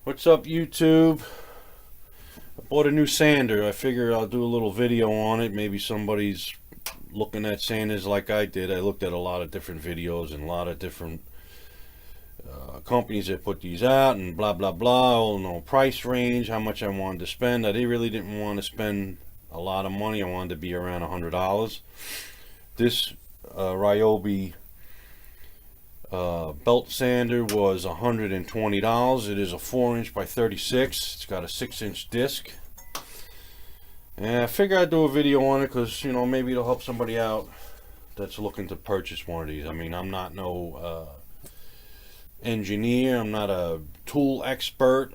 What's up, YouTube? I bought a new sander. I figure I'll do a little video on it. Maybe somebody's looking at sanders like I did. I looked at a lot of different videos and a lot of different companies that put these out and blah blah blah. All no price range, how much I wanted to spend. I really didn't want to spend a lot of money. I wanted to be around $100. This Ryobi belt sander was $120. It is a 4-inch by 36. It's got a 6-inch disc, and I figure I'd do a video on it because, you know, maybe it'll help somebody out that's looking to purchase one of these. I mean, I'm not no engineer. I'm not a tool expert.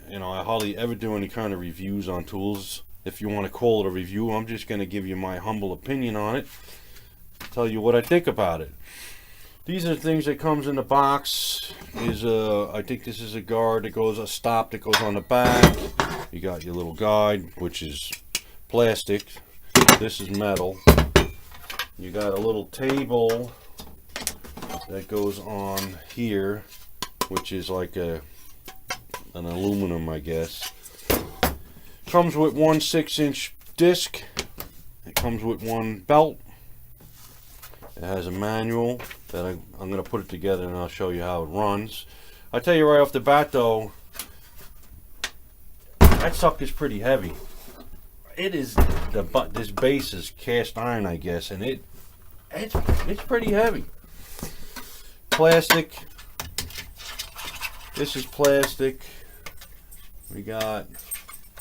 You know, I hardly ever do any kind of reviews on tools. If you want to call it a review, I'm just going to give you my humble opinion on it, tell you what I think about it. These are things that comes in the box. I think this is a guard that goes, a stop that goes on the back. You got your little guide, which is plastic. This is metal. You got a little table that goes on here, which is like an aluminum, I guess. Comes with one 6-inch disc. It comes with one belt. It has a manual that I'm going to put it together and I'll show you how it runs. I tell you right off the bat though, that sucker's pretty heavy. It is, this base is cast iron, I guess, and it's pretty heavy. Plastic. This is plastic. We got,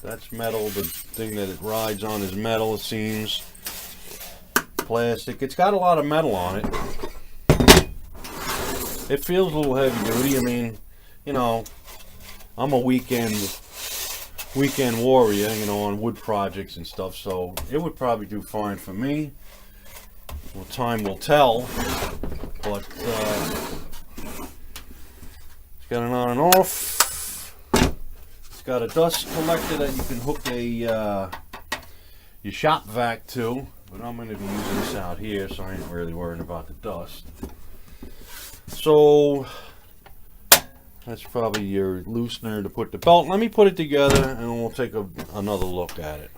that's metal. The thing that it rides on is metal, it seems. Plastic. It's got a lot of metal on it. It feels a little heavy duty. I mean, you know, I'm a weekend warrior, you know, on wood projects and stuff, so it would probably do fine for me. Well, time will tell. But it's got an on and off. It's got a dust collector that you can hook your shop vac to. But I'm going to be using this out here, so I ain't really worrying about the dust. So that's probably your loosener to put the belt. Let me put it together and we'll take another look at it.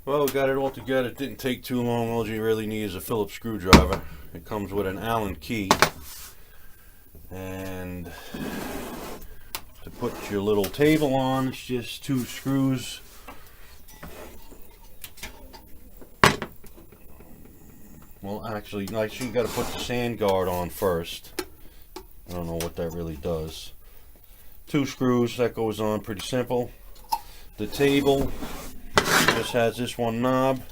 Well, we got it all together. It didn't take too long. All you really need is a Phillips screwdriver. It comes with an Allen key. And to put your little table on, it's just 2 screws. Well, actually, you got to put the sand guard on first. I don't know what that really does. 2 screws, that goes on pretty simple. The table just has this one knob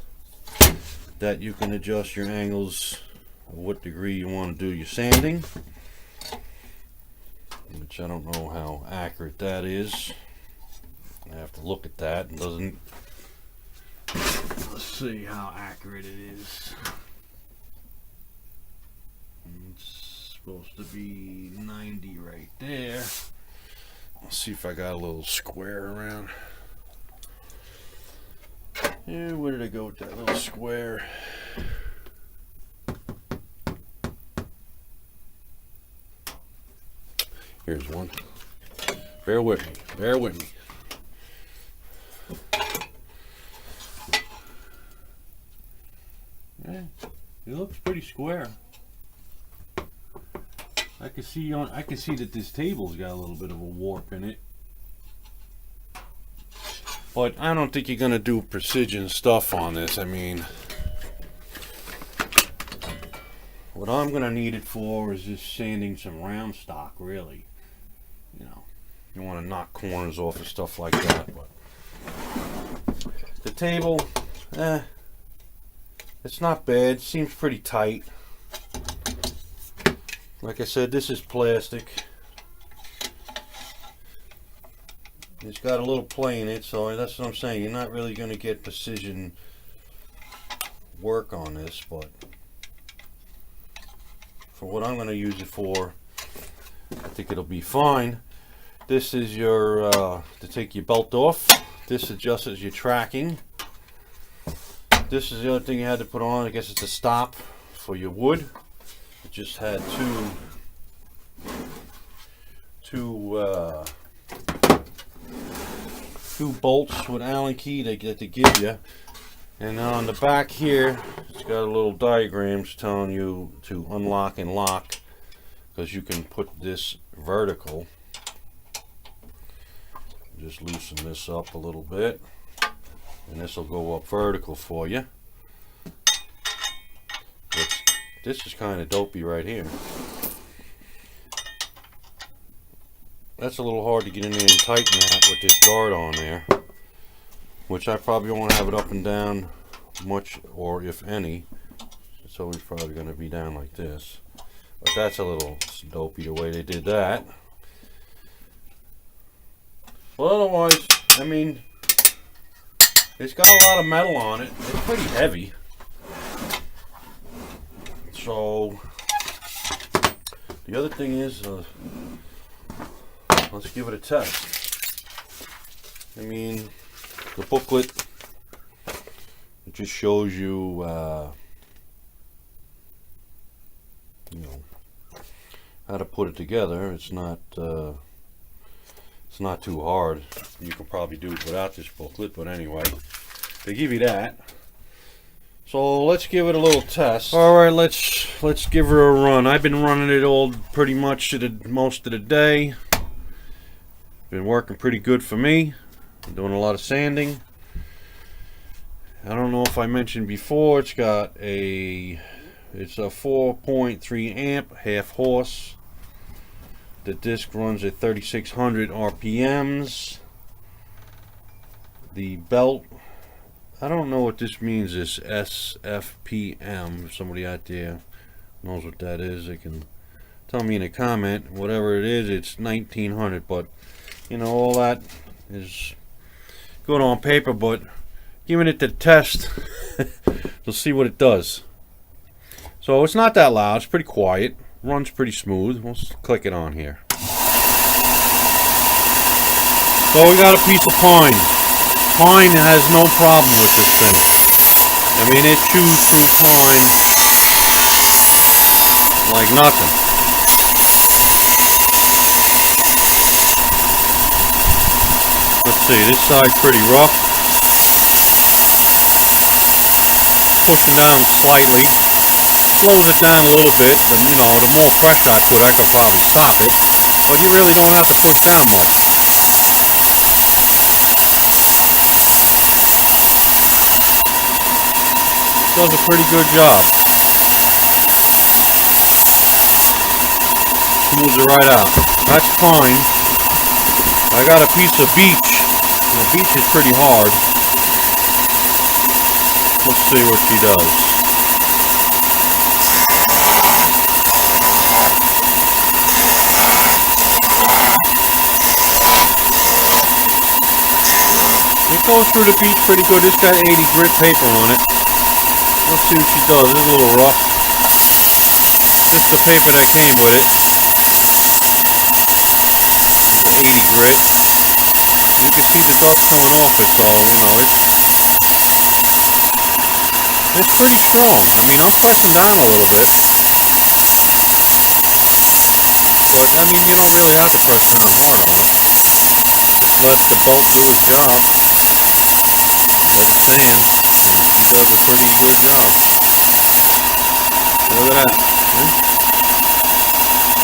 that you can adjust your angles of what degree you want to do your sanding, which I don't know how accurate that is. I have to look at that. It doesn't. Let's see how accurate it is. It's supposed to be 90 right there. Let's see if I got a little square around. Yeah, where did I go with that little square? Here's one. Bear with me. Bear with me. Yeah, it looks pretty square. I can see that this table's got a little bit of a warp in it. But I don't think you're gonna do precision stuff on this. I mean, what I'm gonna need it for is just sanding some round stock, really. You know, you want to knock corners off and stuff like that. But the table, it's not bad. It seems pretty tight. Like I said, this is plastic. It's got a little play in it, so that's what I'm saying. You're not really going to get precision work on this, but for what I'm going to use it for, I think it'll be fine. This is your to take your belt off. This adjusts your tracking. This is the other thing you had to put on. I guess it's a stop for your wood. It just had two 2 bolts with Allen key that they give you. And on the back here, it's got a little diagrams telling you to unlock and lock, because you can put this vertical. Just loosen this up a little bit, and this will go up vertical for you. This is kind of dopey right here. That's a little hard to get in there and tighten that with this guard on there, which I probably won't have it up and down much, or if any. It's always probably going to be down like this. But that's a little dopey the way they did that. Well, otherwise, I mean, it's got a lot of metal on it. It's pretty heavy. So, the other thing is, let's give it a test. I mean, the booklet, it just shows you, you know, how to put it together. It's not too hard. You can probably do it without this booklet, but anyway, they give you that. So let's give it a little test. All right, let's give her a run. I've been running it all pretty much most of the day. Been working pretty good for me. I'm doing a lot of sanding. I don't know if I mentioned before, it's a 4.3 amp, half horse. The disc runs at 3600 RPMs. The belt, I don't know what this means, is SFPM. If somebody out there knows what that is, they can tell me in a comment. Whatever it is, it's 1900, but you know, all that is good on paper, but giving it the test, we'll see what it does. So it's not that loud, it's pretty quiet, runs pretty smooth. We'll click it on here. So we got a piece of pine. Pine has no problem with this thing. I mean, it chews through pine like nothing. Let's see, this side's pretty rough. Pushing down slightly. Slows it down a little bit, but you know, the more pressure I put, I could probably stop it. But you really don't have to push down much. Does a pretty good job. Smooths it right out. That's fine. I got a piece of beech. The beech is pretty hard. Let's see what she does. It goes through the beech pretty good. It's got 80 grit paper on it. Let's see what she does. It's a little rough. Just the paper that came with it. 80 grit. You can see the dust coming off it, so you know it's pretty strong. I mean, I'm pressing down a little bit, but I mean, you don't really have to press down hard on it. Just let the bolt do its job of the sand, and she does a pretty good job. Look at that.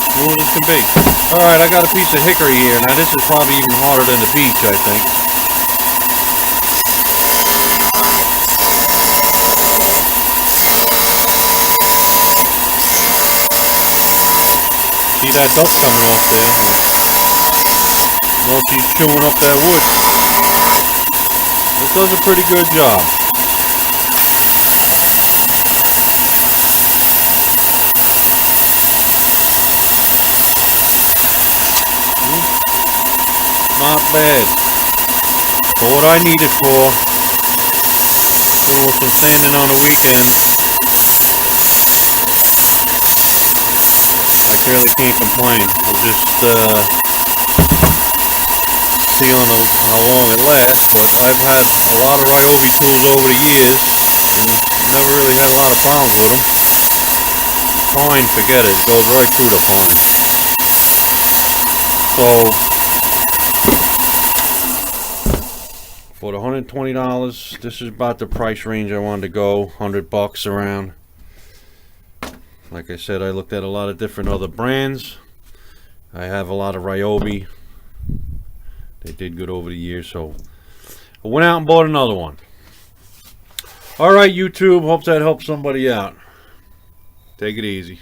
Smooth as can be. Alright, I got a piece of hickory here. Now this is probably even harder than the beech, I think. See that dust coming off there? Well, she's chewing up that wood. It does a pretty good job. Not bad. For what I need it for, doing some sanding on the weekend, I really can't complain. We'll just see on how long it lasts, but I've had a lot of Ryobi tools over the years and never really had a lot of problems with them. Pine, forget it. It goes right through the pine. So For the $120, this is about the price range I wanted to go. $100 around. Like I said, I looked at a lot of different other brands. I have a lot of Ryobi. They did good over the years, so I went out and bought another one. Alright, YouTube, hope that helps somebody out. Take it easy.